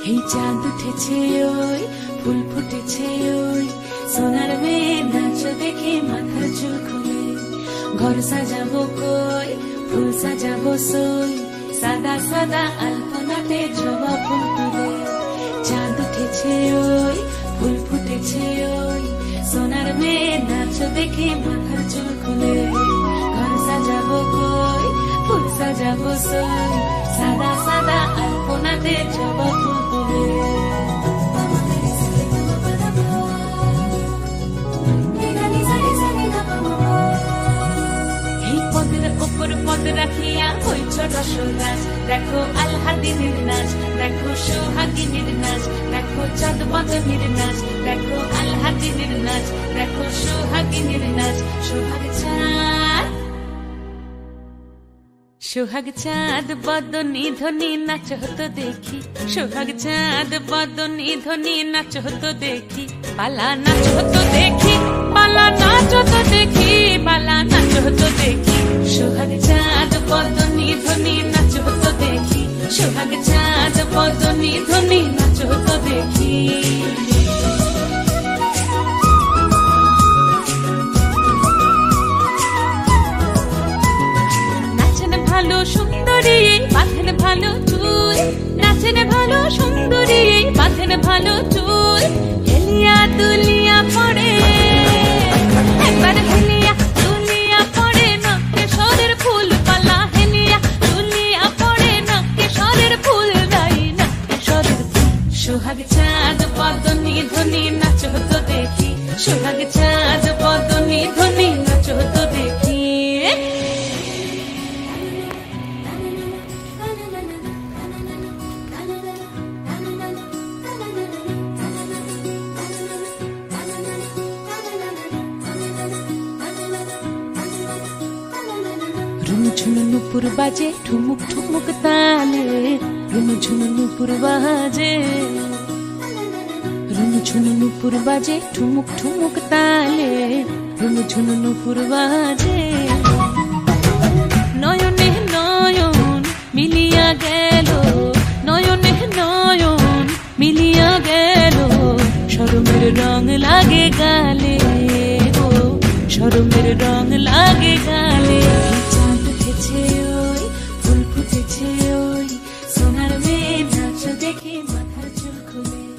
এই চাঁদ উঠেছে ওই ফুল ফুটেছে ওই সোনার মেয়ে নাচ দেখে মাথার চুল খুলে ঘর সাজাবো কই ফুল সাজাবো সই সাদা সাদা আলপনাতে জবা ফুল তুলে চাঁদ উঠেছে ওই ফুল ফুটেছে ওই সোনার মেয়ে নাচ দেখে মাথার চুল খুলে ঘর সাজাবো কই ফুল সাজাবো সই সাদা সাদা আলপনাতে জবা ফুল তুলে পদ রাখিয়া হইছ রসরাজ দেখো আলহাদিনীর নাচ দেখো সোহাগিনীর নাচ দেখো চাঁদ বদনীর নাচ দেখো আলহাদিনীর নাচ দেখো সোহাগিনীর নাচ সোহাগ চাঁদ বদনী ধ্বনি নাচ হতো দেখি সোহাগ চাঁদ বদনী ধ্বনি নাচ হতো দেখি পালা নাচ হতো দেখি পালা নাচ হতো দেখি পালা নাচ হতো দেখি সোহাগ চাঁদ বদনী ধ্বনি নাচ হতো দেখি সোহাগ চাঁদ বদনী ধ্বনি নাচ হতো দেখি ভালো সুন্দরী বাঁধেন ভালো চুল নাচেন ভালো সুন্দরী বাঁধেন ভালো চুল হেলিয়া দুলিয়া পড়ে একবার হেলিয়া দুলিয়া পড়ে নকে সরের ফুল পালা হেলিয়া দুলিয়া পড়ে নকে সরের ফুল দাই নকে সরের ফুল সোহাগ চাঁদ বদনী ধ্বনি নাচ হতো দেখি সোহাগ চাঁদ বদনী ধ্বনি নাচ হতো দেখি ঝুনু নুপুর বাজে ঠুমুক ঠুমুক তালে রুনু ঝুনু নুপুর বাজে রুনু ঝুনু নুপুর বাজে ঠুমুক ঠুমুক তালে রুনু ঝুনু নুপুর বাজে নয়নে নয়ন মিলিয়া গেল নয়নে নয়ন মিলিয়া গেল শরমের রং লাগে গালে গো শরমের রং লাগে গালে ফুল ফুটেছে ওই সোনার মেয়ে নাচ দেখে মাথার চুল খুলে